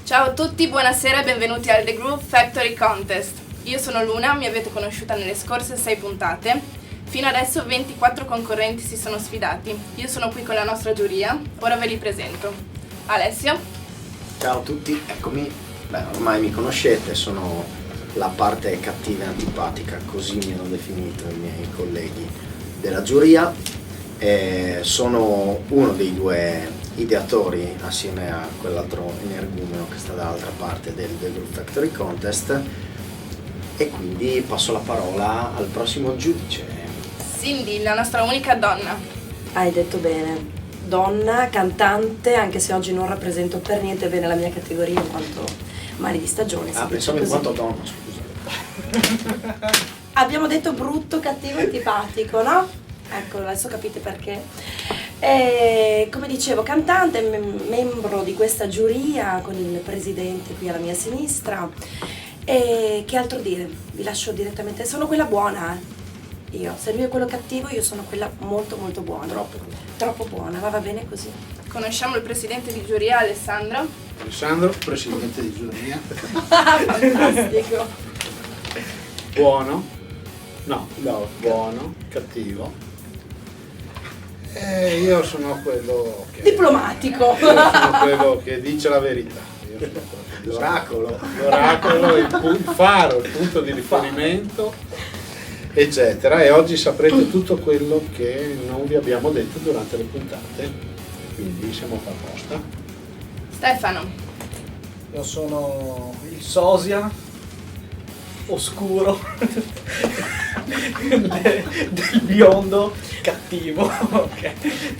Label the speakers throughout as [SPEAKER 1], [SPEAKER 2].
[SPEAKER 1] Ciao a tutti, buonasera e benvenuti al The Groove Factory Contest. Io sono Luna, mi avete conosciuta nelle scorse 6 puntate. Fino adesso 24 concorrenti si sono sfidati. Io sono qui con la nostra giuria, ora ve li presento. Alessio.
[SPEAKER 2] Ciao a tutti, eccomi. Ormai mi conoscete, sono la parte cattiva e antipatica, così mi hanno definito i miei colleghi della giuria. Sono uno dei due ideatori assieme a quell'altro energumeno che sta dall'altra parte del The Groove Factory Contest, e quindi passo la parola al prossimo giudice.
[SPEAKER 1] Cindy, la nostra unica donna.
[SPEAKER 3] Hai detto bene, donna, cantante, anche se oggi non rappresento per niente bene la mia categoria in quanto mani di stagione.
[SPEAKER 2] Pensavo in quanto donna, scusa.
[SPEAKER 3] Abbiamo detto brutto, cattivo, antipatico, no? Ecco, adesso capite perché. Come dicevo, cantante, membro di questa giuria con il presidente qui alla mia sinistra. E che altro dire? Vi lascio direttamente, sono quella buona, io. Se lui è quello cattivo, io sono quella molto molto buona. Troppo buona, ma va bene così.
[SPEAKER 1] Conosciamo il presidente di giuria, Alessandro.
[SPEAKER 4] Alessandro, presidente di giuria.
[SPEAKER 3] Fantastico.
[SPEAKER 4] Buono? No, buono, cattivo. Io sono quello che...
[SPEAKER 3] Diplomatico.
[SPEAKER 4] Io sono quello che dice la verità. Io sono
[SPEAKER 2] L'oracolo.
[SPEAKER 4] L'oracolo, il faro, il punto di riferimento, eccetera. E oggi saprete tutto quello che non vi abbiamo detto durante le puntate. Quindi siamo a posta.
[SPEAKER 1] Stefano.
[SPEAKER 5] Io sono il sosia oscuro del biondo cattivo, ok?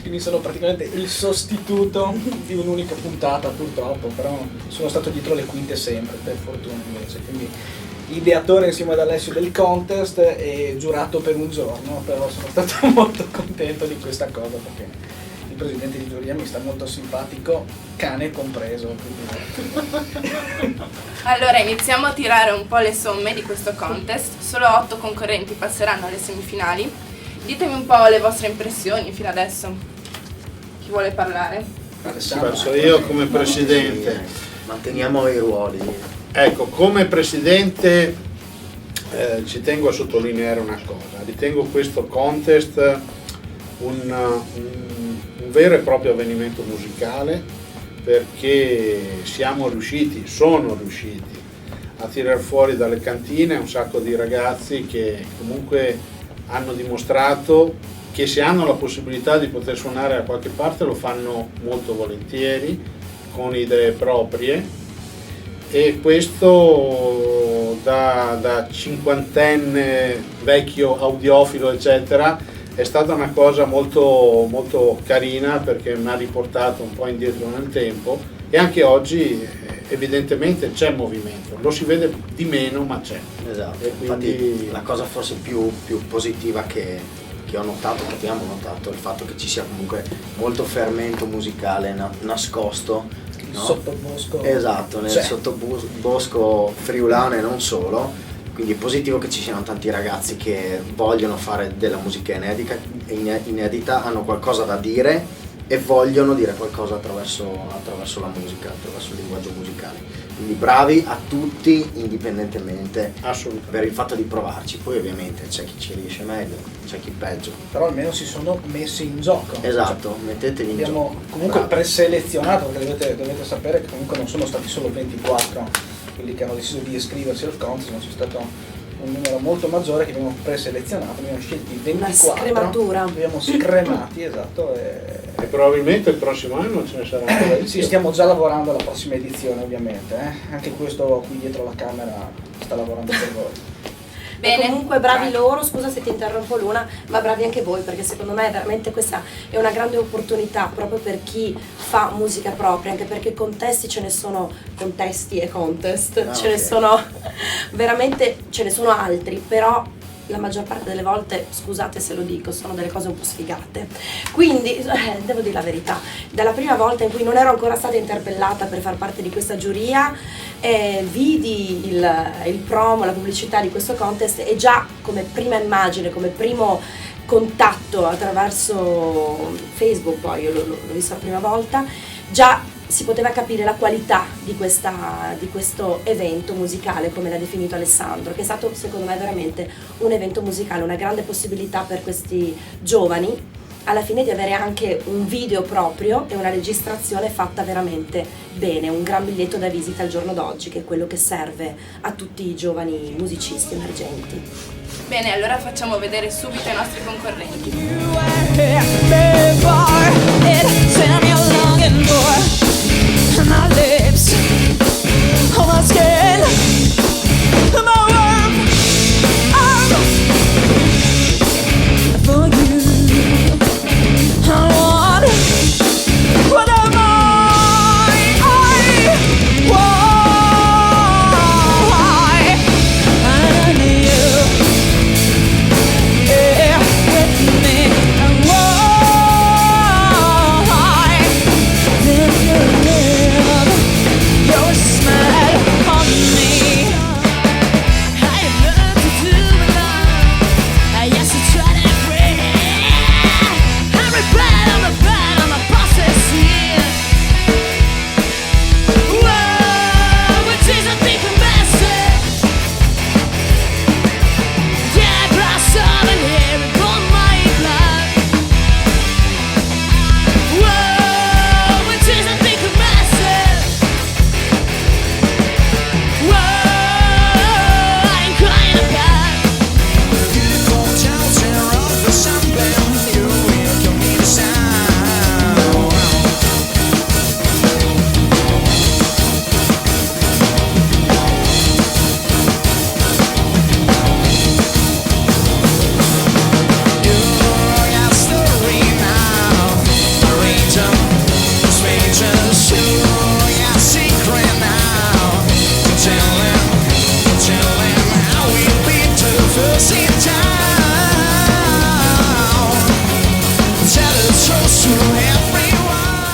[SPEAKER 5] Quindi sono praticamente il sostituto di un'unica puntata, purtroppo, però sono stato dietro le quinte sempre, per fortuna invece. Quindi ideatore insieme ad Alessio del contest e giurato per un giorno, però sono stato molto contento di questa cosa perché il presidente di giuria mi sta molto simpatico, cane compreso.
[SPEAKER 1] Allora iniziamo a tirare un po' le somme di questo contest. Solo 8 concorrenti passeranno alle semifinali. Ditemi un po' le vostre impressioni fino adesso. Chi vuole parlare?
[SPEAKER 4] Passo io come presidente.
[SPEAKER 2] Manteniamo i ruoli.
[SPEAKER 4] Ecco, come presidente ci tengo a sottolineare una cosa. Ritengo questo contest un vero e proprio avvenimento musicale, perché sono riusciti a tirar fuori dalle cantine un sacco di ragazzi che comunque hanno dimostrato che se hanno la possibilità di poter suonare da qualche parte lo fanno molto volentieri, con idee proprie, e questo da cinquantenne vecchio audiofilo eccetera è stata una cosa molto, molto carina, perché mi ha riportato un po' indietro nel tempo, e anche oggi evidentemente c'è movimento, lo si vede di meno ma c'è.
[SPEAKER 2] Esatto,
[SPEAKER 4] E quindi...
[SPEAKER 2] infatti la cosa forse più positiva che ho notato, che abbiamo notato, è il fatto che ci sia comunque molto fermento musicale nascosto, no?
[SPEAKER 5] Sottobosco.
[SPEAKER 2] Esatto, nel sottobosco friulano e non solo. Quindi è positivo che ci siano tanti ragazzi che vogliono fare della musica inedita, hanno qualcosa da dire e vogliono dire qualcosa attraverso la musica, attraverso il linguaggio musicale. Quindi bravi a tutti indipendentemente, per il fatto di provarci. Poi ovviamente c'è chi ci riesce meglio, c'è chi peggio.
[SPEAKER 5] Però almeno si sono messi in gioco.
[SPEAKER 2] Esatto, mettetevi in gioco.
[SPEAKER 5] Abbiamo comunque preselezionato, perché dovete sapere che comunque non sono stati solo 24 quelli che hanno deciso di iscriversi al contest, ma c'è stato un numero molto maggiore che abbiamo preselezionato, abbiamo scelti 24.
[SPEAKER 3] Una scrematura.
[SPEAKER 5] Abbiamo scremati, esatto.
[SPEAKER 4] E probabilmente il prossimo anno ce ne sarà ancora.
[SPEAKER 5] Sì, stiamo già lavorando alla prossima edizione ovviamente, Anche questo qui dietro la camera sta lavorando per voi.
[SPEAKER 1] Bene.
[SPEAKER 3] E comunque bravi loro, scusa se ti interrompo Luna, ma bravi anche voi, perché secondo me veramente questa è una grande opportunità proprio per chi fa musica propria, anche perché contesti ce ne sono, contesti e contest, ce ne sono veramente, ce ne sono altri, però la maggior parte delle volte, scusate se lo dico, sono delle cose un po' sfigate. Quindi, devo dire la verità, dalla prima volta in cui non ero ancora stata interpellata per far parte di questa giuria, vidi il promo, la pubblicità di questo contest, e già come prima immagine, come primo contatto attraverso Facebook, poi io l'ho visto la prima volta, già si poteva capire la qualità di questo evento musicale, come l'ha definito Alessandro, che è stato secondo me veramente un evento musicale, una grande possibilità per questi giovani alla fine di avere anche un video proprio e una registrazione fatta veramente bene, un gran biglietto da visita al giorno d'oggi, che è quello che serve a tutti i giovani musicisti emergenti.
[SPEAKER 1] Bene, allora facciamo vedere subito i nostri concorrenti.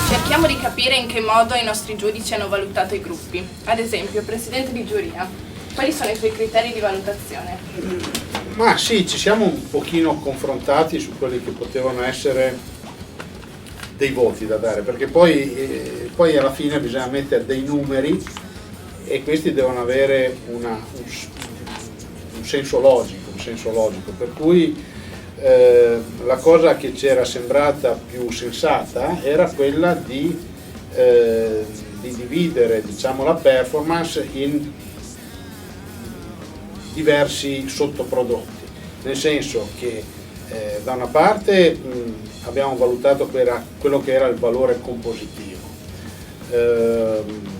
[SPEAKER 1] Cerchiamo di capire in che modo i nostri giudici hanno valutato i gruppi. Ad esempio, presidente di giuria, quali sono i suoi criteri di valutazione?
[SPEAKER 4] Ma sì, ci siamo un pochino confrontati su quelli che potevano essere dei voti da dare, perché poi alla fine bisogna mettere dei numeri e questi devono avere un senso logico, per cui la cosa che ci era sembrata più sensata era quella di dividere, diciamo, la performance in diversi sottoprodotti, nel senso che da una parte abbiamo valutato quello che era il valore compositivo,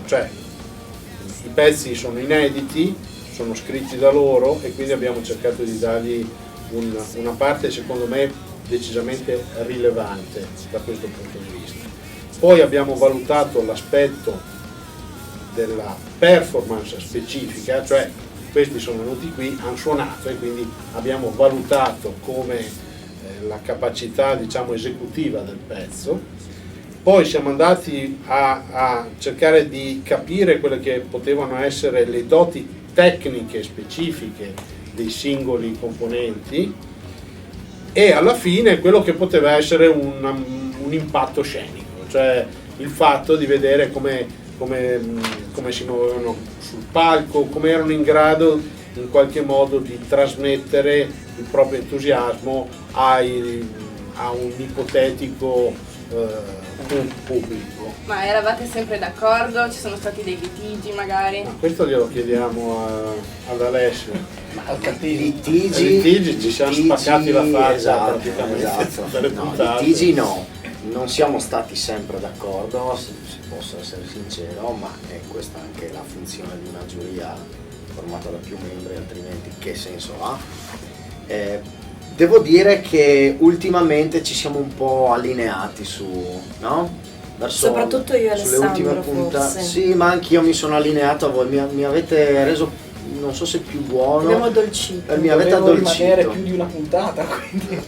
[SPEAKER 4] cioè i pezzi sono inediti, sono scritti da loro e quindi abbiamo cercato di dargli una parte secondo me decisamente rilevante da questo punto di vista. Poi abbiamo valutato l'aspetto della performance specifica, cioè questi sono venuti qui, hanno suonato e quindi abbiamo valutato come la capacità, diciamo, esecutiva del pezzo. Poi siamo andati a cercare di capire quelle che potevano essere le doti tecniche specifiche dei singoli componenti e alla fine quello che poteva essere un impatto scenico, cioè il fatto di vedere come si muovevano sul palco, come erano in grado in qualche modo di trasmettere il proprio entusiasmo a un ipotetico pubblico.
[SPEAKER 1] Ma eravate sempre d'accordo? Ci sono stati dei litigi magari?
[SPEAKER 4] Ma questo glielo chiediamo ad Alessio.
[SPEAKER 2] Ma
[SPEAKER 5] al cattivo.
[SPEAKER 4] Litigi ci siamo spaccati la faccia praticamente.
[SPEAKER 2] Esatto.
[SPEAKER 4] Per le
[SPEAKER 2] No,
[SPEAKER 4] puntate.
[SPEAKER 2] litigi no, non siamo stati sempre d'accordo, se posso essere sincero, ma è questa anche la funzione di una giuria formata da più membri, altrimenti che senso ha? Devo dire che ultimamente ci siamo un po' allineati
[SPEAKER 3] soprattutto io e
[SPEAKER 2] sulle ultime
[SPEAKER 3] Alessandro,
[SPEAKER 2] puntate.
[SPEAKER 3] forse.
[SPEAKER 2] Sì, ma anch'io mi sono allineato a voi, mi avete reso, non so se più buono.
[SPEAKER 3] Abbiamo addolcito.
[SPEAKER 2] Mi avete
[SPEAKER 5] Dovevo rimanere
[SPEAKER 2] addolcito.
[SPEAKER 5] più di una puntata, quindi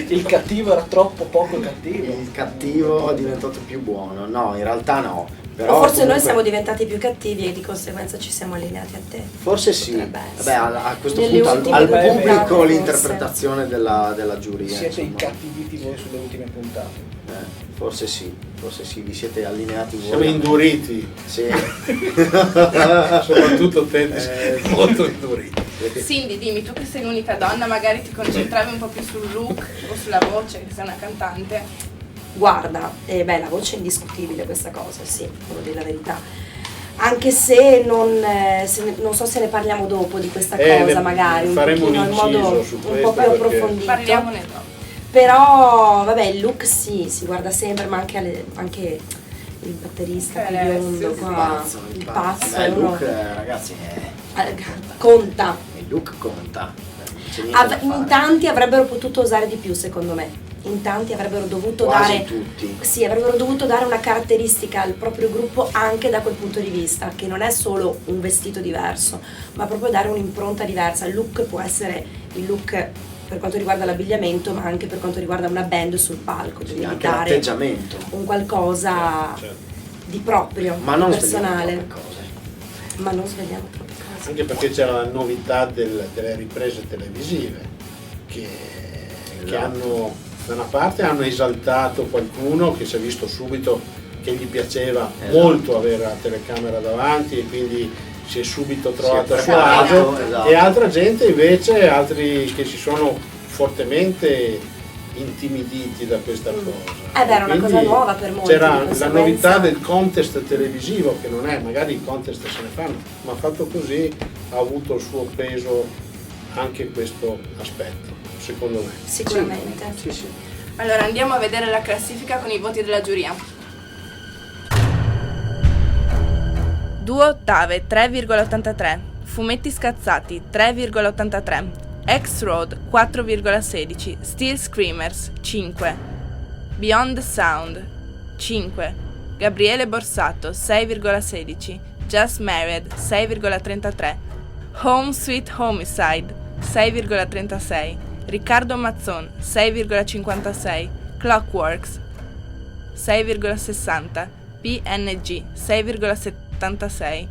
[SPEAKER 5] il cattivo era troppo poco cattivo.
[SPEAKER 2] Il cattivo è diventato più buono. No, in realtà no. Però
[SPEAKER 3] O forse noi
[SPEAKER 2] comunque-
[SPEAKER 3] siamo diventati più cattivi e di conseguenza ci siamo allineati a te.
[SPEAKER 2] Forse sì.
[SPEAKER 3] Potrebbe
[SPEAKER 2] Vabbè,
[SPEAKER 3] essere.
[SPEAKER 2] a questo
[SPEAKER 3] Nelle
[SPEAKER 2] punto
[SPEAKER 3] ultime
[SPEAKER 2] al
[SPEAKER 5] puntate,
[SPEAKER 2] pubblico
[SPEAKER 3] forse.
[SPEAKER 2] l'interpretazione della giuria.
[SPEAKER 5] Siete
[SPEAKER 2] insomma.
[SPEAKER 5] incattiviti voi sulle ultime puntate.
[SPEAKER 2] Forse sì, vi siete allineati voi.
[SPEAKER 4] Siamo induriti,
[SPEAKER 2] Sì.
[SPEAKER 4] soprattutto te molto induriti.
[SPEAKER 1] Cindy, dimmi, tu che sei l'unica donna, magari ti concentravi un po' più sul look o sulla voce, che sei una cantante.
[SPEAKER 3] Guarda, la voce è indiscutibile questa cosa, sì, devo dire la verità. Anche se non so se ne parliamo dopo di questa cosa, magari un pochino in modo un po' più approfondito.
[SPEAKER 1] Parliamone dopo.
[SPEAKER 3] Però vabbè, il look sì, si guarda sempre, ma anche il batterista più biondo qua, il passo,
[SPEAKER 2] il look, ragazzi,
[SPEAKER 3] conta.
[SPEAKER 2] Il look conta. Non c'è niente da
[SPEAKER 3] In
[SPEAKER 2] fare.
[SPEAKER 3] tanti avrebbero potuto osare di più, secondo me. In tanti avrebbero dovuto
[SPEAKER 2] Quasi tutti.
[SPEAKER 3] Sì, avrebbero dovuto dare una caratteristica al proprio gruppo anche da quel punto di vista, che non è solo un vestito diverso, ma proprio dare un'impronta diversa. Il look può essere il look per quanto riguarda l'abbigliamento, ma anche per quanto riguarda una band sul palco, devi
[SPEAKER 2] Anche
[SPEAKER 3] dare
[SPEAKER 2] l'atteggiamento.
[SPEAKER 3] un qualcosa
[SPEAKER 4] Certo.
[SPEAKER 3] di proprio,
[SPEAKER 2] Ma non
[SPEAKER 3] personale.
[SPEAKER 2] svegliamo troppe cose.
[SPEAKER 3] Ma non svegliamo troppe cose.
[SPEAKER 4] Anche perché c'era la novità delle riprese televisive che hanno, da una parte hanno esaltato qualcuno che si è visto subito che gli piaceva molto avere la telecamera davanti e quindi si è subito trovato a suo agio,
[SPEAKER 2] esatto.
[SPEAKER 4] e altra gente invece, altri che si sono fortemente intimiditi da questa cosa.
[SPEAKER 3] Era una cosa
[SPEAKER 4] Quindi
[SPEAKER 3] nuova per molti.
[SPEAKER 4] c'era
[SPEAKER 3] di
[SPEAKER 4] la
[SPEAKER 3] conseguenza.
[SPEAKER 4] novità del contest televisivo, che non è, magari i contest se ne fanno, ma fatto così ha avuto il suo peso anche questo aspetto, secondo me.
[SPEAKER 3] Sicuramente.
[SPEAKER 2] Sì.
[SPEAKER 1] Allora andiamo a vedere la classifica con i voti della giuria. 2 ottave 3,83, Fumetti scazzati 3,83, X-Road 4,16, Steel Screamers 5, Beyond the Sound 5, Gabriele Borsato 6,16, Just Married 6,33, Home Sweet Homicide 6,36, Riccardo Mazzon 6,56, Clockworks 6,60, PNG 6,76,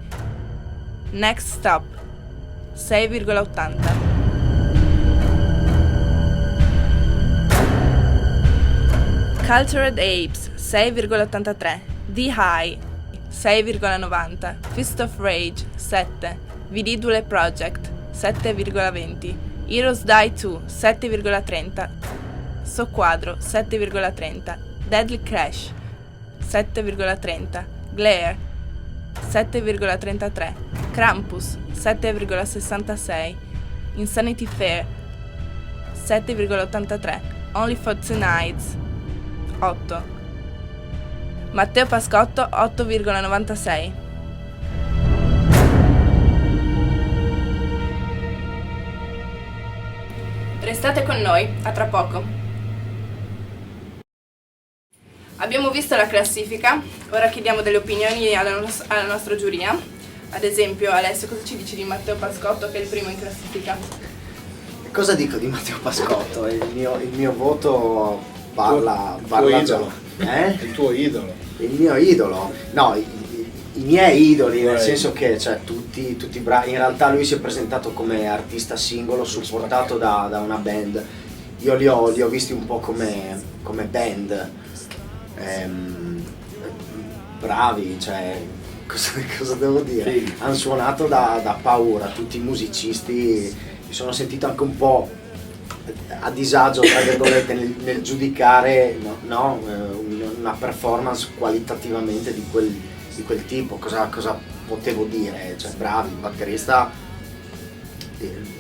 [SPEAKER 1] Next Stop 6,80. Cultured Apes 6,83, The High 6,90, Fist of Rage 7, Vididule Project 7,20, Heroes Die 2 7,30, Soquadro 7,30, Deadly Crash 7,30, Glare 7,33, Krampus 7,66, Insanity Fair 7,83, Only for Tonight 8, Matteo Pascotto 8,96. Restate con noi, a tra poco. Abbiamo visto la classifica, ora chiediamo delle opinioni alla nostra giuria. Ad esempio, Alessio, cosa ci dici di Matteo Pascotto, che è il primo in classifica?
[SPEAKER 2] Cosa dico di Matteo Pascotto? Il mio voto parla
[SPEAKER 4] tuo
[SPEAKER 2] già.
[SPEAKER 4] idolo. Il tuo idolo.
[SPEAKER 2] Il mio idolo? No, i miei idoli, nel senso che cioè, tutti bravi. In realtà lui si è presentato come artista singolo, supportato da una band. Io li ho visti un po' come band. Bravi, cioè cosa devo dire?
[SPEAKER 4] Sì.
[SPEAKER 2] Hanno suonato da paura, tutti i musicisti. Mi sono sentito anche un po' a disagio, tra virgolette, nel giudicare una performance qualitativamente di quel tipo. Cosa potevo dire? Cioè, bravi, il batterista,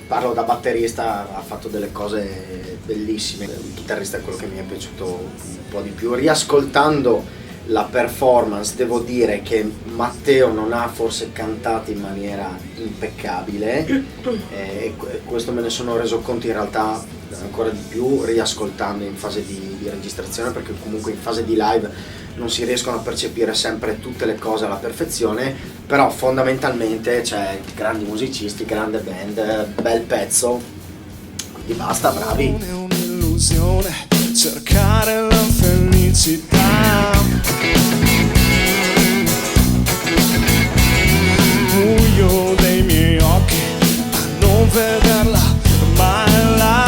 [SPEAKER 2] parlo da batterista, ha fatto delle cose bellissime. Il chitarrista è quello che mi è piaciuto un po' di più. Riascoltando la performance devo dire che Matteo non ha forse cantato in maniera impeccabile, e questo me ne sono reso conto in realtà ancora di più riascoltando in fase di registrazione, perché comunque in fase di live non si riescono a percepire sempre tutte le cose alla perfezione, però fondamentalmente c'è grandi musicisti, grande band, bel pezzo, quindi basta, bravi.
[SPEAKER 6] È un'illusione cercare la felicità, buio dei miei occhi a non vederla mai là.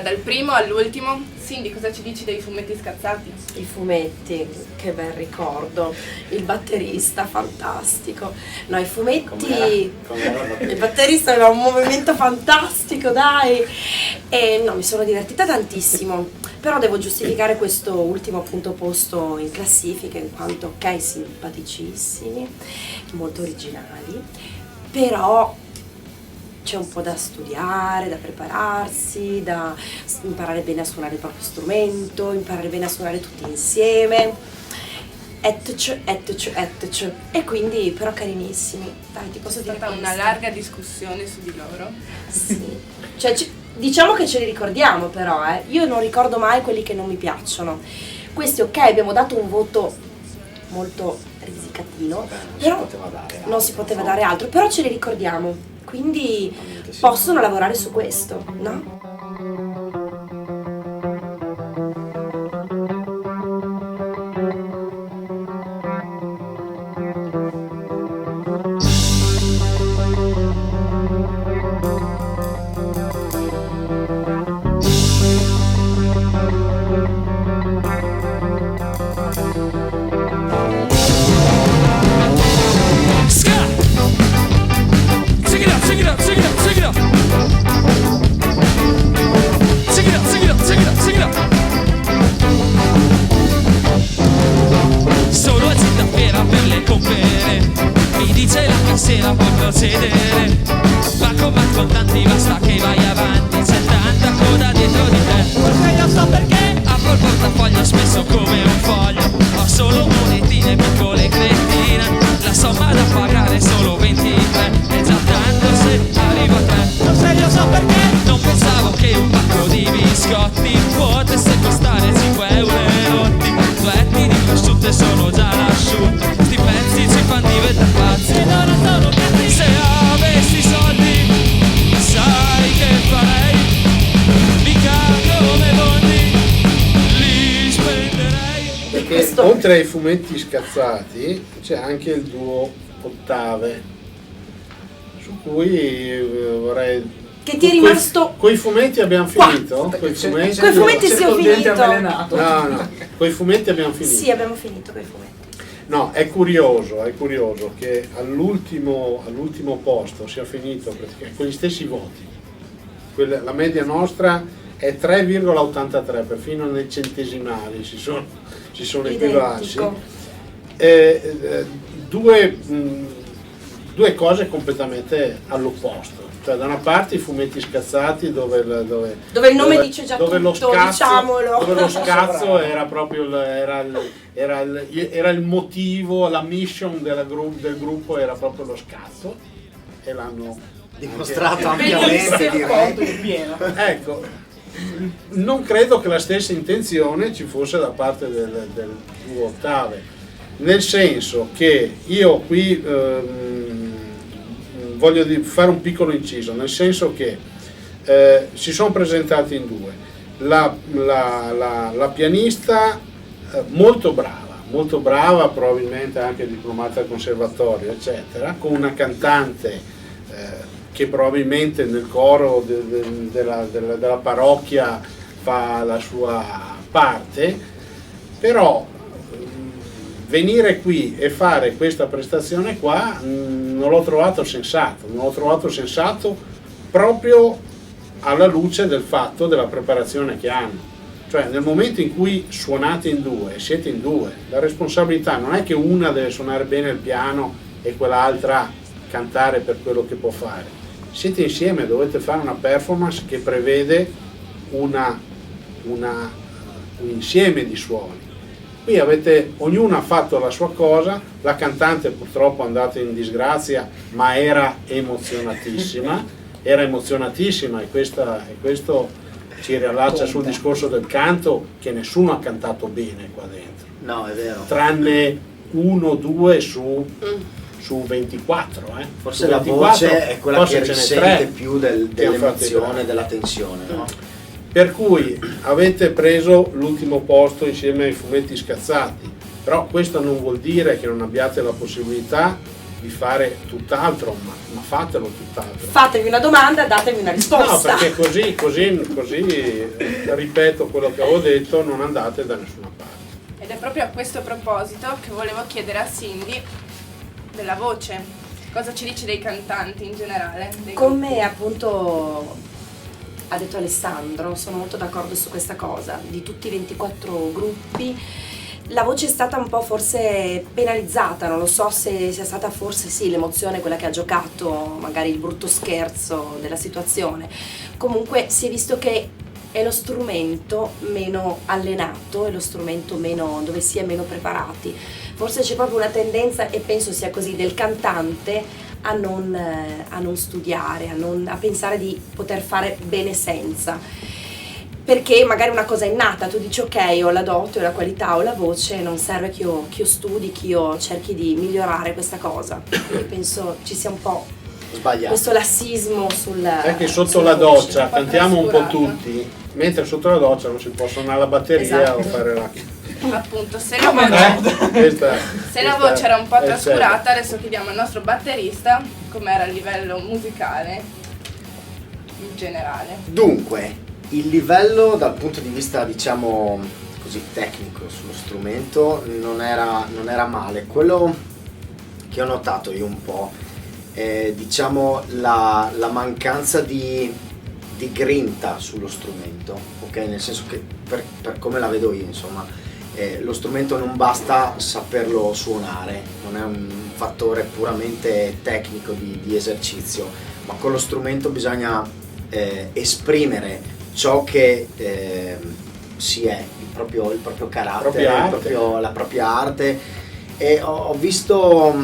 [SPEAKER 1] dal primo all'ultimo. Cindy, cosa ci dici dei fumetti scazzati?
[SPEAKER 3] I fumetti, che bel ricordo, il batterista fantastico. No, i fumetti, il batterista aveva un movimento fantastico, dai. E no, mi sono divertita tantissimo, però devo giustificare questo ultimo appunto posto in classifica, in quanto ok, simpaticissimi, molto originali, però c'è un po' da studiare, da prepararsi, da imparare bene a suonare il proprio strumento, imparare bene a suonare tutti insieme, e quindi però carinissimi. Dai, ti posso
[SPEAKER 1] È
[SPEAKER 3] dire
[SPEAKER 1] stata
[SPEAKER 3] questo.
[SPEAKER 1] una larga discussione su di loro.
[SPEAKER 3] Sì. Cioè, diciamo che ce li ricordiamo però, io non ricordo mai quelli che non mi piacciono. Questi ok, abbiamo dato un voto molto risicatino, però non si poteva dare altro, però ce li ricordiamo. Quindi possono lavorare su questo, no?
[SPEAKER 7] Solo a Zittafera per le compere mi dice la cassiera puoi procedere, ma con tanti basta che vai avanti, c'è tanta coda dietro di te. Perché io so perché apro il portafoglio spesso come un foglio, ho solo monetine piccole cretine, la somma da pagare è solo 23, è già tanto se arrivo a te. Forse io so perché non pensavo che un pacco di biscotti potesse costare 5 euro e rotti, duetti di prosciutto e sono già asciutti, sti pezzi ci fanno diventare pazzi ed ora sono cazzi. Se avessi soldi sai che farei, mica come Bondi li spenderei.
[SPEAKER 4] Perché oltre ai fumetti scazzati c'è anche il duo Ottave, su cui vorrei...
[SPEAKER 3] Che ti è rimasto...
[SPEAKER 4] Coi fumetti abbiamo finito? Coi fumetti,
[SPEAKER 3] Coi fumetti sì, ho finito.
[SPEAKER 4] No, coi fumetti abbiamo finito.
[SPEAKER 3] Sì, abbiamo finito coi fumetti.
[SPEAKER 4] No, è curioso che all'ultimo posto sia finito praticamente con gli stessi voti. La media nostra è 3,83, perfino nei centesimali si sono equivalsi. Due cose completamente all'opposto. Cioè, da una parte i fumetti scazzati dove
[SPEAKER 3] il nome dice già
[SPEAKER 4] dove
[SPEAKER 3] tutto, diciamolo.
[SPEAKER 4] dove lo scazzo era proprio era il motivo, la mission del gruppo era proprio lo scazzo, e l'hanno
[SPEAKER 2] dimostrato ampiamente, direi.
[SPEAKER 4] Ecco, non credo che la stessa intenzione ci fosse da parte del duo Ottave, nel senso che io qui voglio fare un piccolo inciso, nel senso che si sono presentati in due. La pianista molto brava, probabilmente anche diplomata al conservatorio, eccetera, con una cantante che probabilmente nel coro della parrocchia fa la sua parte, però venire qui e fare questa prestazione qua non l'ho trovato sensato proprio alla luce del fatto della preparazione che hanno. Cioè, nel momento in cui suonate in due, siete in due, la responsabilità non è che una deve suonare bene il piano e quell'altra cantare per quello che può fare. Siete insieme, dovete fare una performance che prevede un insieme di suoni. Qui ognuno ha fatto la sua cosa, la cantante purtroppo è andata in disgrazia, ma era emozionatissima e questo ci riallaccia sul discorso del canto, che nessuno ha cantato bene qua dentro.
[SPEAKER 2] No, è vero.
[SPEAKER 4] Tranne 1-2 su 24.
[SPEAKER 2] Forse
[SPEAKER 4] su
[SPEAKER 2] la
[SPEAKER 4] 24,
[SPEAKER 2] voce è quella che risente
[SPEAKER 4] 3
[SPEAKER 2] più dell'emozione, della tensione, no?
[SPEAKER 4] Per cui avete preso l'ultimo posto insieme ai fumetti scazzati, però questo non vuol dire che non abbiate la possibilità di fare tutt'altro, ma fatelo tutt'altro.
[SPEAKER 3] Fatevi una domanda, datevi una
[SPEAKER 4] No,
[SPEAKER 3] risposta.
[SPEAKER 4] perché così, ripeto quello che avevo detto, non andate da nessuna parte.
[SPEAKER 1] Ed è proprio a questo proposito che volevo chiedere a Cindy della voce. Cosa ci dice dei cantanti in generale?
[SPEAKER 3] Come appunto ha detto Alessandro, sono molto d'accordo su questa cosa. Di tutti i 24 gruppi la voce è stata un po' forse penalizzata, non lo so se sia stata forse sì l'emozione quella che ha giocato, magari il brutto scherzo della situazione. Comunque si è visto che è lo strumento meno allenato, è lo strumento meno, dove si è meno preparati. Forse c'è proprio una tendenza, e penso sia così, del cantante a non studiare, a pensare di poter fare bene senza. Perché magari una cosa è innata, tu dici ok, ho la dote, ho la qualità, ho la voce, non serve che io studi, che io cerchi di migliorare questa cosa. Quindi penso ci sia un po'
[SPEAKER 2] Sbagliato.
[SPEAKER 3] questo lassismo sul...
[SPEAKER 4] È che sotto
[SPEAKER 3] sulla
[SPEAKER 4] la
[SPEAKER 3] voce.
[SPEAKER 4] doccia cantiamo un po'
[SPEAKER 1] trascurata.
[SPEAKER 4] tutti, mentre sotto la doccia non si può suonare la batteria
[SPEAKER 3] Esatto.
[SPEAKER 4] o fare la...
[SPEAKER 1] Appunto, se la voce era un po' trascurata, adesso chiediamo al nostro batterista com'era il livello musicale in generale.
[SPEAKER 2] Dunque, il livello dal punto di vista, diciamo così, tecnico sullo strumento non era male. Quello che ho notato io un po' è, diciamo, la mancanza di grinta sullo strumento, ok? Nel senso che per come la vedo io, insomma, lo strumento non basta saperlo suonare, non è un fattore puramente tecnico di esercizio, ma con lo strumento bisogna esprimere ciò che si è, il proprio carattere, la propria arte. E ho visto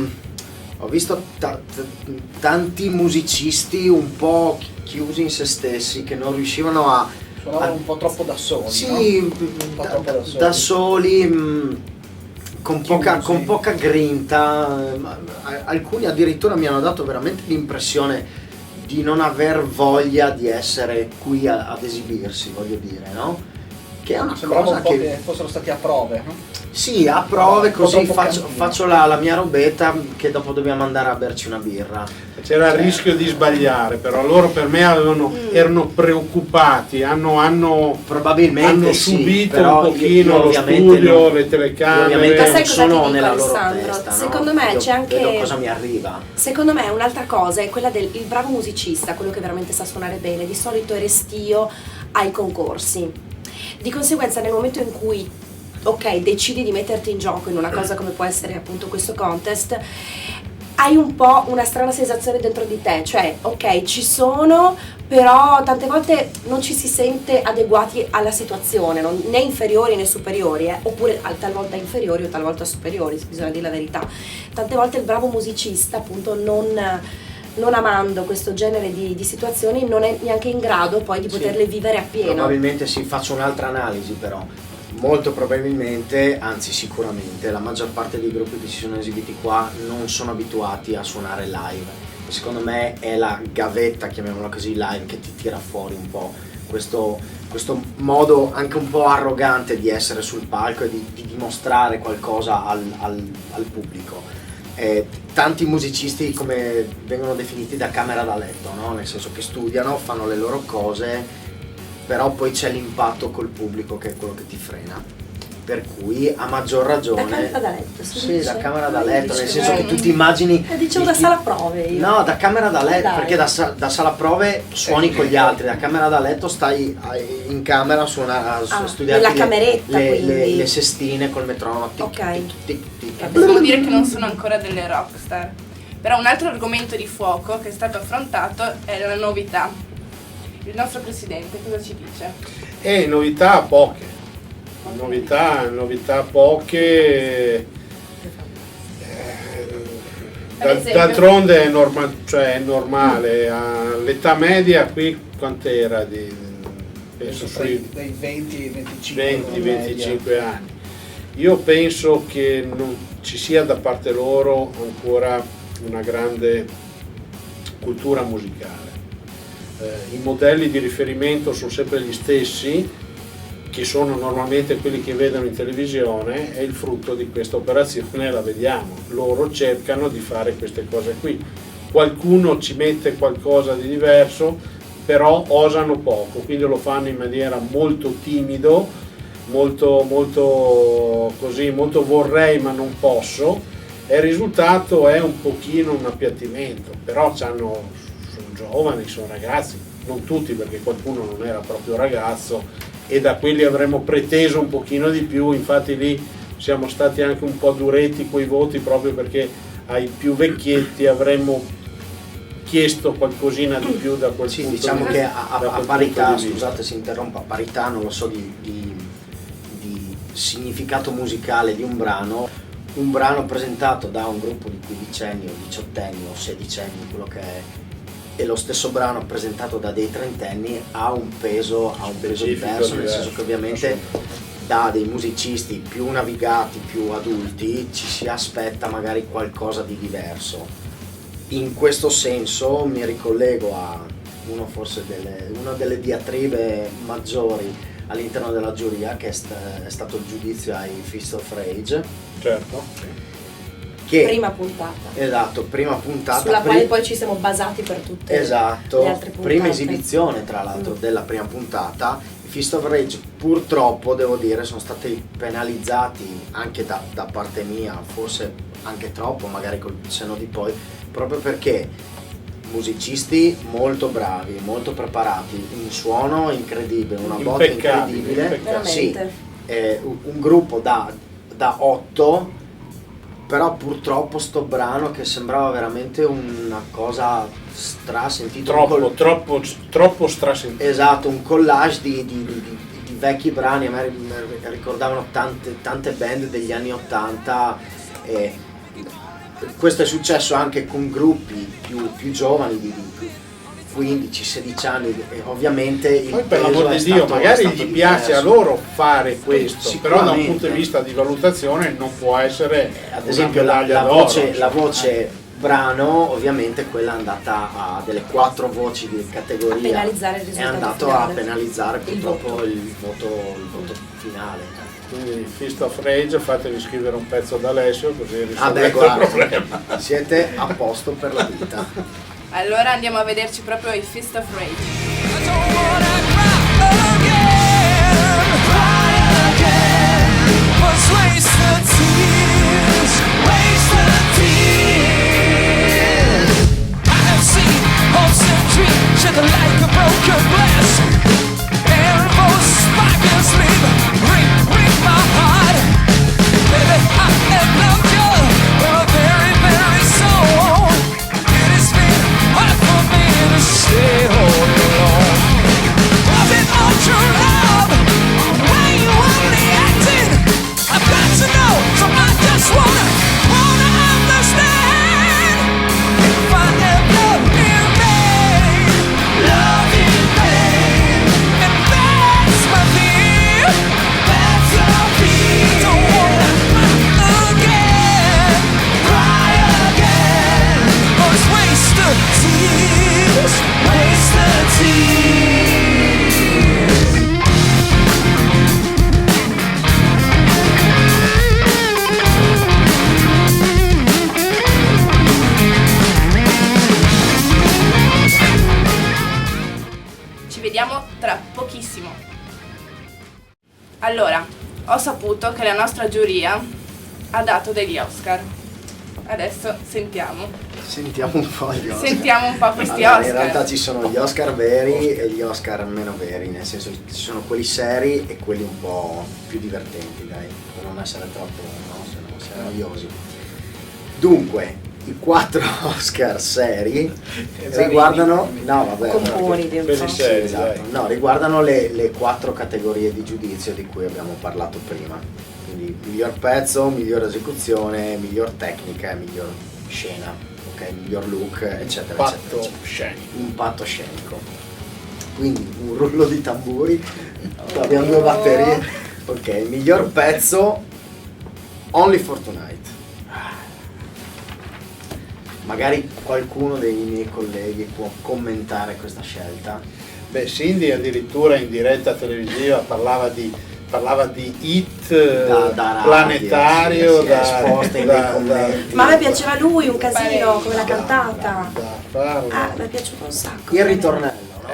[SPEAKER 2] tanti musicisti un po' chiusi in se stessi, che non riuscivano a...
[SPEAKER 5] Suonavano un po' troppo da soli,
[SPEAKER 2] Sì,
[SPEAKER 5] no? Un po' troppo
[SPEAKER 2] da soli, con poca grinta. Alcuni addirittura mi hanno dato veramente l'impressione di non aver voglia di essere qui ad esibirsi, voglio dire, no? Che è una
[SPEAKER 5] Sembrava
[SPEAKER 2] cosa
[SPEAKER 5] un po'
[SPEAKER 2] che...
[SPEAKER 5] che fossero stati a prove, no?
[SPEAKER 2] Sì, a prove,
[SPEAKER 5] Un po'
[SPEAKER 2] così
[SPEAKER 5] troppo cantina.
[SPEAKER 2] faccio la mia robetta, che dopo dobbiamo andare a berci una birra.
[SPEAKER 4] C'era il rischio di sbagliare, però loro per me erano preoccupati, hanno
[SPEAKER 2] Probabilmente sì,
[SPEAKER 4] subito
[SPEAKER 2] però
[SPEAKER 4] un pochino
[SPEAKER 2] io
[SPEAKER 4] lo
[SPEAKER 2] ovviamente
[SPEAKER 4] studio,
[SPEAKER 2] non-
[SPEAKER 4] le
[SPEAKER 2] io
[SPEAKER 4] telecamere.
[SPEAKER 2] ovviamente
[SPEAKER 3] Ma sai
[SPEAKER 2] non
[SPEAKER 3] cosa
[SPEAKER 2] sono
[SPEAKER 3] ti dico,
[SPEAKER 2] nella loro
[SPEAKER 3] Alessandro?
[SPEAKER 2] testa, no?
[SPEAKER 3] Secondo me
[SPEAKER 2] Io
[SPEAKER 3] c'è anche...
[SPEAKER 2] vedo cosa mi arriva.
[SPEAKER 3] Secondo me un'altra cosa è quella del il bravo musicista, quello che veramente sa suonare bene, di solito è restio ai concorsi. Di conseguenza nel momento in cui ok, decidi di metterti in gioco in una cosa come può essere appunto questo contest, hai un po' una strana sensazione dentro di te, cioè ok, ci sono, però tante volte non ci si sente adeguati alla situazione, né inferiori né superiori, oppure talvolta inferiori o talvolta superiori, bisogna dire la verità. Tante volte il bravo musicista appunto non amando questo genere di situazioni non è neanche in grado poi di
[SPEAKER 2] Sì.
[SPEAKER 3] poterle vivere appieno.
[SPEAKER 2] Probabilmente sì, faccio un'altra analisi però. Molto probabilmente, anzi sicuramente, la maggior parte dei gruppi che si sono esibiti qua non sono abituati a suonare live. E secondo me è la gavetta, chiamiamola così, live, che ti tira fuori un po' questo modo anche un po' arrogante di essere sul palco e di dimostrare qualcosa al pubblico. Tanti musicisti, come vengono definiti, da camera da letto, no? Nel senso che studiano, fanno le loro cose, però poi c'è l'impatto col pubblico che è quello che ti frena. Per cui a maggior ragione...
[SPEAKER 3] Da camera da letto, si
[SPEAKER 2] Sì,
[SPEAKER 3] dice?
[SPEAKER 2] da camera da letto, nel
[SPEAKER 3] Dicevo-
[SPEAKER 2] senso che tu ti immagini...
[SPEAKER 3] Dicevo da sala prove io.
[SPEAKER 2] No, da camera da letto,
[SPEAKER 3] Dai.
[SPEAKER 2] perché da sala prove suoni con gli altri, da camera da letto stai in camera a studiare
[SPEAKER 3] nella cameretta, quindi.
[SPEAKER 2] le sestine col metronomo. tic,
[SPEAKER 3] Ok.
[SPEAKER 2] tic, tic, tic.
[SPEAKER 1] Possiamo dire che non sono ancora delle rockstar. Però un altro argomento di fuoco che è stato affrontato è la novità. Il nostro presidente cosa ci dice?
[SPEAKER 4] Novità poche. Novità poche.
[SPEAKER 1] Ad esempio?
[SPEAKER 4] D'altronde è normale. All'età media qui quant'era? Penso sui
[SPEAKER 5] dai 20-25
[SPEAKER 4] 20-25 anni. Io penso che non ci sia da parte loro ancora una grande cultura musicale. I modelli di riferimento sono sempre gli stessi, che sono normalmente quelli che vedono in televisione, è il frutto di questa operazione, la vediamo. Loro cercano di fare queste cose qui. Qualcuno ci mette qualcosa di diverso, però osano poco, quindi lo fanno in maniera molto timido, molto così, molto vorrei ma non posso, e il risultato è un pochino un appiattimento, però sono giovani, sono ragazzi, non tutti, perché qualcuno non era proprio ragazzo e da quelli avremmo preteso un pochino di più, infatti lì siamo stati anche un po' duretti coi voti, proprio perché ai più vecchietti avremmo chiesto qualcosina di più da quel
[SPEAKER 2] Sì,
[SPEAKER 4] punto
[SPEAKER 2] diciamo
[SPEAKER 4] di
[SPEAKER 2] che
[SPEAKER 4] vista.
[SPEAKER 2] a parità, scusate se interrompo, a parità, non lo so, di significato musicale di un brano presentato da un gruppo di quindicenni o diciottenni o sedicenni, quello che è, e lo stesso brano presentato da dei trentenni ha un peso diverso, nel senso che ovviamente da dei musicisti più navigati, più adulti, ci si aspetta magari qualcosa di diverso. In questo senso mi ricollego a una delle diatribe maggiori all'interno della giuria, che è stato il giudizio ai Fist of Rage.
[SPEAKER 4] Certo.
[SPEAKER 3] Che, prima puntata.
[SPEAKER 2] Esatto, prima puntata.
[SPEAKER 3] Sulla quale poi ci siamo basati per tutte le altre puntate.
[SPEAKER 2] Prima esibizione tra l'altro della prima puntata. I Fist of Rage purtroppo, devo dire, sono stati penalizzati anche da parte mia, forse anche troppo, magari col senno di poi, proprio perché musicisti molto bravi, molto preparati, un suono incredibile, una botta incredibile, sì, un gruppo da 8, però purtroppo sto brano che sembrava veramente una cosa strasentita,
[SPEAKER 4] troppo strasentita.
[SPEAKER 2] Esatto, un collage di vecchi brani. A me ricordavano tante band degli anni 80. Questo è successo anche con gruppi più giovani di 15-16 anni, e ovviamente il
[SPEAKER 4] poi, per l'amor di Dio, magari gli piace a loro fare questo, però da un punto di vista di valutazione non può essere,
[SPEAKER 2] ad esempio, la voce brano, ovviamente quella è andata a delle 4 voci di categoria, è andato a penalizzare purtroppo il voto finale.
[SPEAKER 4] Quindi Fist of Rage, fatevi scrivere un pezzo da Alessio, così risolvete il problema.
[SPEAKER 2] Siete a posto per la vita.
[SPEAKER 1] Allora andiamo a vederci proprio i Fist of Rage.
[SPEAKER 7] Stay home alone. I've been on true love. Why you only acting? I've got to know, so I just wanna understand. If I have love in vain, love in vain, and that's my fear. That's my fear. Don't wanna cry again, or it's wasted tears. Waste the tears.
[SPEAKER 1] Ci vediamo tra pochissimo. Allora, ho saputo che la nostra giuria ha dato degli Oscar. Adesso sentiamo
[SPEAKER 2] un po' gli Oscar.
[SPEAKER 1] Sentiamo un po' questi
[SPEAKER 2] allora,
[SPEAKER 1] Oscar.
[SPEAKER 2] In realtà ci sono gli Oscar veri e gli Oscar meno veri, nel senso ci sono quelli seri e quelli un po' più divertenti, dai, per non essere troppo, no, se no siamo noiosi. Dunque, i 4 Oscar seri riguardano, riguardano le 4 categorie di giudizio di cui abbiamo parlato prima. Quindi miglior pezzo, miglior esecuzione, miglior tecnica e miglior scena, ok, miglior look, eccetera, impatto scenico. Quindi un rullo di tamburi, abbiamo 2 batterie. Ok, miglior pezzo, Only for Tonight. Magari qualcuno dei miei colleghi può commentare questa scelta.
[SPEAKER 4] Beh, Cindy addirittura in diretta televisiva parlava di hit
[SPEAKER 2] Da
[SPEAKER 4] planetario,
[SPEAKER 2] radio, si è esposta in dei commenti.
[SPEAKER 3] Ma a me piaceva lui, un casino,
[SPEAKER 1] Beh,
[SPEAKER 3] come l'ha cantata.
[SPEAKER 4] da farlo.
[SPEAKER 3] Ah, mi è piaciuto un sacco.
[SPEAKER 2] Il ritornello, no?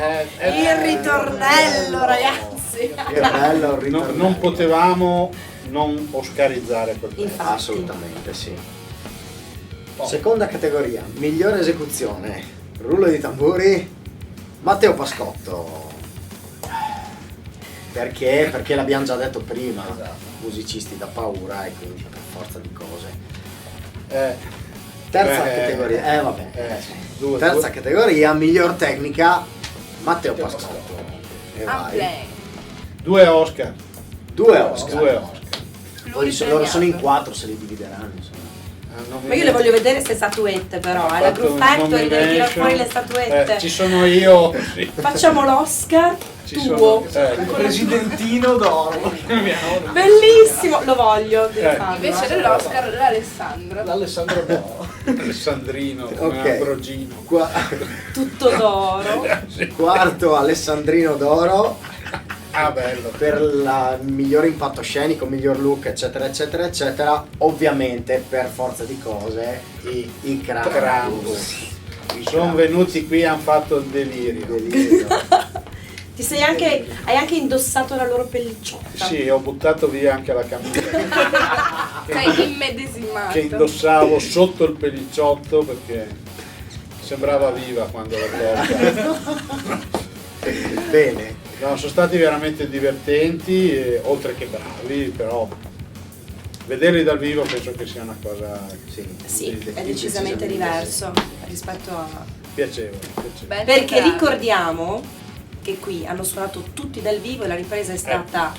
[SPEAKER 3] Il ritornello, ragazzi.
[SPEAKER 2] Che bello il ritornello.
[SPEAKER 4] Non potevamo non oscarizzare quel pezzo.
[SPEAKER 3] Infatti.
[SPEAKER 2] Assolutamente sì. Seconda categoria, migliore esecuzione. Rullo di tamburi, Matteo Pascotto. Perché? Perché l'abbiamo già detto prima, musicisti da paura e quindi per forza di cose. Terza categoria, vabbè. Terza categoria, miglior tecnica, Matteo Pascotto. E vai.
[SPEAKER 1] Play.
[SPEAKER 4] 2 Oscar.
[SPEAKER 2] 2 Oscar.
[SPEAKER 4] 2 Oscar.
[SPEAKER 2] Poi loro sono in 4, se li divideranno. Insomma.
[SPEAKER 3] Ma io le voglio vedere queste statuette però, la Groove Factory deve tirare fuori le statuette.
[SPEAKER 4] Ci sono io. Sì.
[SPEAKER 3] Facciamo l'Oscar
[SPEAKER 4] Ci
[SPEAKER 3] tuo.
[SPEAKER 4] sono-
[SPEAKER 5] Il presidentino d'oro.
[SPEAKER 3] Bellissimo, lo voglio. devi farlo,
[SPEAKER 1] Invece dell'Oscar l'Alessandro.
[SPEAKER 5] L'Alessandro d'oro.
[SPEAKER 4] Alessandrino, come
[SPEAKER 2] Ok.
[SPEAKER 4] Ambrogino.
[SPEAKER 3] Tutto d'oro.
[SPEAKER 2] Quarto Alessandrino d'oro
[SPEAKER 4] Ah, bello.
[SPEAKER 2] per il miglior impatto scenico, miglior look, eccetera, eccetera, eccetera. Ovviamente, per forza di cose, i Krampus.
[SPEAKER 4] Sono venuti qui e hanno fatto il delirio.
[SPEAKER 2] Delirio.
[SPEAKER 3] Hai anche indossato la loro pellicciotta.
[SPEAKER 4] Sì, ho buttato via anche la camicia
[SPEAKER 1] Sei immedesimato.
[SPEAKER 4] che indossavo sotto il pellicciotto perché sembrava viva quando l'ho tolta.
[SPEAKER 2] Bene.
[SPEAKER 4] No, sono stati veramente divertenti, oltre che bravi, però vederli dal vivo penso che sia una cosa
[SPEAKER 3] Sì, è decisamente diverso rispetto a...
[SPEAKER 4] piacevole.
[SPEAKER 1] Ben
[SPEAKER 3] Perché
[SPEAKER 1] teatrale.
[SPEAKER 3] ricordiamo che qui hanno suonato tutti dal vivo e la ripresa è stata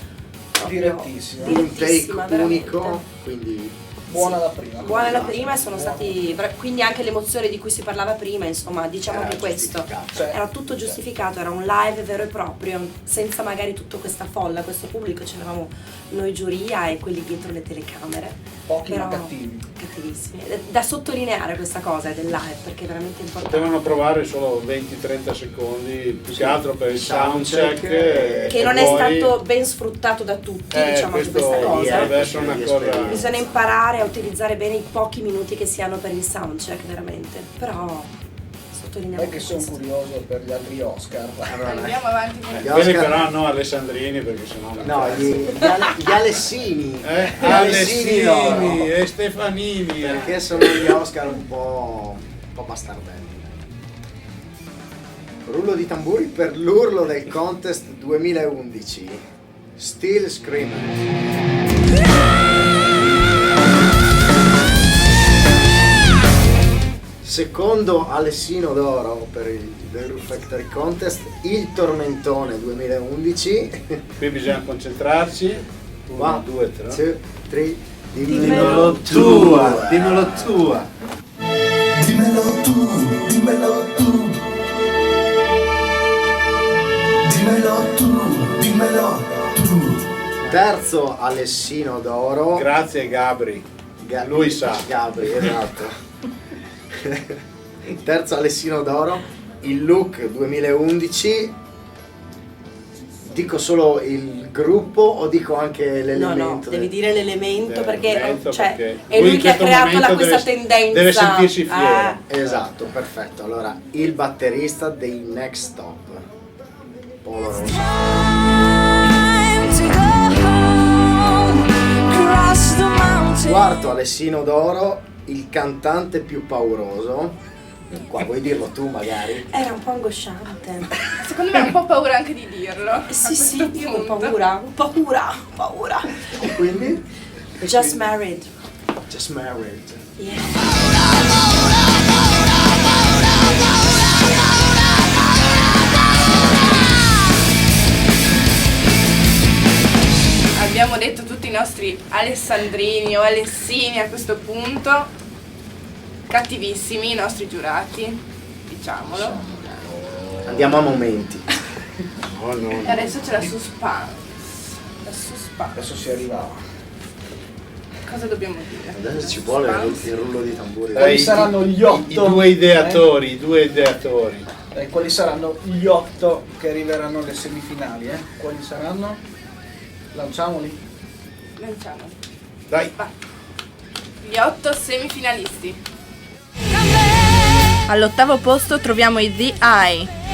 [SPEAKER 3] proprio
[SPEAKER 5] Direttissima.
[SPEAKER 2] Un take
[SPEAKER 3] direttissima, veramente.
[SPEAKER 2] unico, quindi
[SPEAKER 5] Buona la prima.
[SPEAKER 3] Buona la prima e sono stati quindi anche l'emozione di cui si parlava prima, insomma, diciamo
[SPEAKER 2] Era
[SPEAKER 3] che questo
[SPEAKER 2] giustificato.
[SPEAKER 5] Cioè,
[SPEAKER 3] era tutto giustificato, era un live vero e proprio, senza magari tutta questa folla, questo pubblico, c'eravamo noi giuria e quelli dietro le telecamere.
[SPEAKER 5] Pochi ma
[SPEAKER 3] Però
[SPEAKER 5] cattivi.
[SPEAKER 3] cattivissimi. Da sottolineare questa cosa del live perché è veramente importante.
[SPEAKER 4] Potevano provare solo 20-30 secondi, più che altro per il
[SPEAKER 2] Soundcheck,
[SPEAKER 4] soundcheck.
[SPEAKER 3] Che non è stato ben sfruttato da tutti, diciamo anche
[SPEAKER 4] questo
[SPEAKER 3] questa cosa.
[SPEAKER 4] deve essere una cosa.
[SPEAKER 3] Bisogna imparare a utilizzare bene i pochi minuti che si hanno per il soundcheck, veramente. Però sottolineiamo
[SPEAKER 5] Non è che sono
[SPEAKER 3] questo.
[SPEAKER 5] curioso per gli altri Oscar.
[SPEAKER 1] Andiamo avanti con
[SPEAKER 2] Gli
[SPEAKER 4] Quelli
[SPEAKER 2] Oscar-
[SPEAKER 4] però no Alessandrini perché sennò non
[SPEAKER 2] no, gli Alessini. Gli
[SPEAKER 4] Alessini
[SPEAKER 2] d'oro.
[SPEAKER 4] e Stefanini.
[SPEAKER 2] Perché sono gli Oscar un po' bastardelli. Rullo di tamburi per l'urlo del contest 2011. Still Screaming. Secondo Alessino d'oro per il The Groove Factory Contest, il Tormentone 2011.
[SPEAKER 4] Qui bisogna concentrarci. 1, 2, 3.
[SPEAKER 2] 2, 3,
[SPEAKER 3] Dimmelo
[SPEAKER 2] tua, dimmelo tua.
[SPEAKER 8] Dímelo tú, dímelo tú. Dímelo tú, dímelo tú.
[SPEAKER 2] Terzo Alessino d'oro.
[SPEAKER 4] Grazie Gabri. Lui sa.
[SPEAKER 2] Gabri, esatto. Terzo Alessino d'oro, il look 2011. Dico solo il gruppo o dico anche
[SPEAKER 3] No,
[SPEAKER 2] l'elemento?
[SPEAKER 3] no, devi dire l'elemento perché,
[SPEAKER 4] L'elemento,
[SPEAKER 3] cioè,
[SPEAKER 4] perché
[SPEAKER 3] è lui
[SPEAKER 4] in
[SPEAKER 3] che ha
[SPEAKER 4] questo
[SPEAKER 3] creato
[SPEAKER 4] momento
[SPEAKER 3] questa
[SPEAKER 4] deve-
[SPEAKER 3] tendenza.
[SPEAKER 4] deve sentirsi fiero.
[SPEAKER 2] Esatto, perfetto. Allora, il batterista dei Next Stop, Paolo Rossi. Quarto Alessino d'oro, il cantante più pauroso. Qua vuoi dirlo tu magari?
[SPEAKER 3] Era un po' angosciante.
[SPEAKER 1] Secondo me ho un po' paura anche di dirlo.
[SPEAKER 3] Sì, sì,
[SPEAKER 1] a questo
[SPEAKER 3] io ho
[SPEAKER 1] punto.
[SPEAKER 3] paura.
[SPEAKER 2] E quindi?
[SPEAKER 3] Just married.
[SPEAKER 2] Just Married.
[SPEAKER 3] Yeah.
[SPEAKER 1] Abbiamo detto tutti i nostri Alessandrini o Alessini a questo punto. Cattivissimi i nostri giurati, diciamolo.
[SPEAKER 2] Andiamo a momenti.
[SPEAKER 4] No, no,
[SPEAKER 1] E
[SPEAKER 4] no.
[SPEAKER 1] adesso c'è la suspense. La suspense.
[SPEAKER 5] Adesso si arrivava.
[SPEAKER 1] Cosa dobbiamo dire?
[SPEAKER 2] Adesso ci vuole il rullo di tamburi.
[SPEAKER 5] Quali saranno gli 8?
[SPEAKER 4] I due ideatori, i due ideatori.
[SPEAKER 5] Dai, quali saranno gli 8 che arriveranno alle semifinali? Quali saranno? Lanciamoli.
[SPEAKER 1] Lanciamoli.
[SPEAKER 4] Dai.
[SPEAKER 1] Va. Gli 8 semifinalisti. All'8° posto troviamo i The Eye.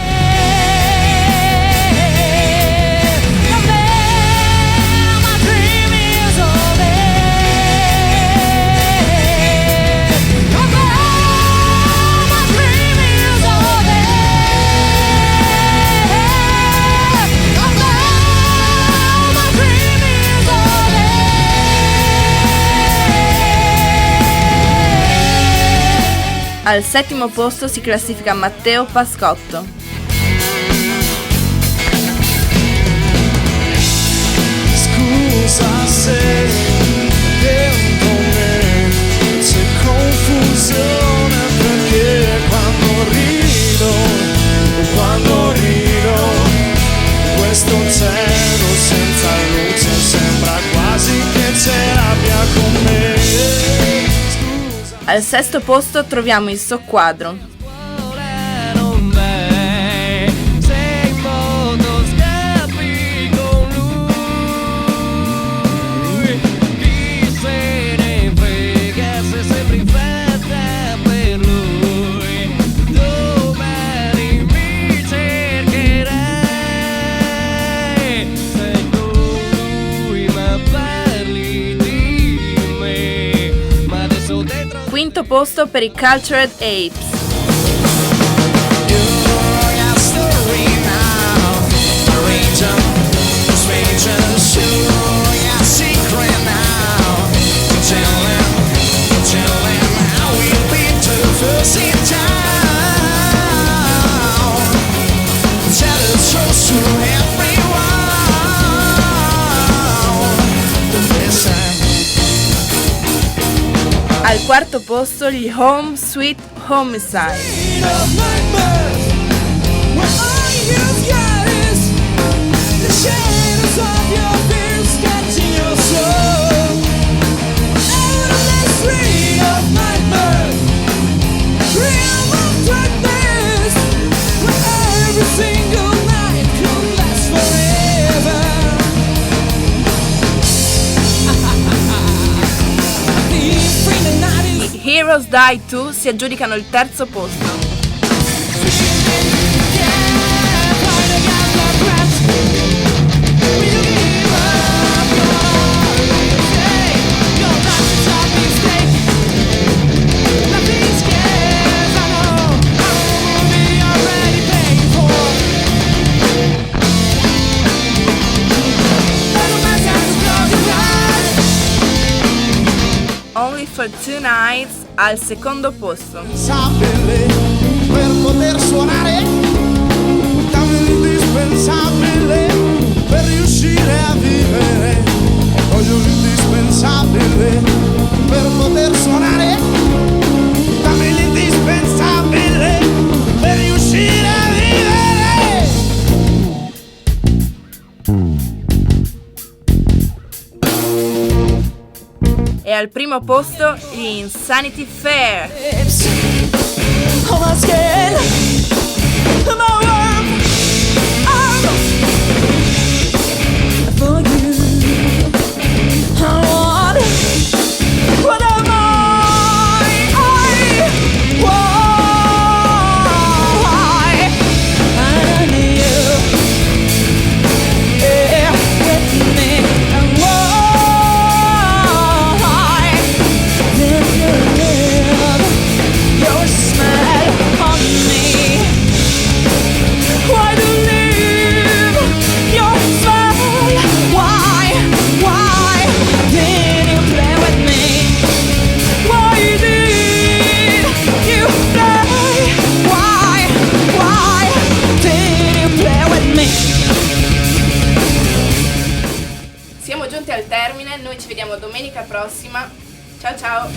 [SPEAKER 1] Al 7° posto si classifica Matteo Pascotto.
[SPEAKER 6] Scusa se dentro me c'è confusione, perché quando rido questo cielo senza luce sembra quasi che ce l'abbia con me.
[SPEAKER 1] Al 6° posto troviamo il Soqquadro. Quinto posto per i Cultured Apes. Al 4° posto gli Home Sweet Homicide. Heroes Die 2 si aggiudicano il 3° posto. Only for Two Nights al 2° posto.
[SPEAKER 6] Per poter suonare, dammi l'indispensabile per riuscire a vivere. Voglio l'indispensabile per poter suonare, dammi l'indispensabile per riuscire a vivere.
[SPEAKER 1] E al 1° posto gli Insanity Fair. Siamo giunti al termine, noi ci vediamo domenica prossima. Ciao ciao!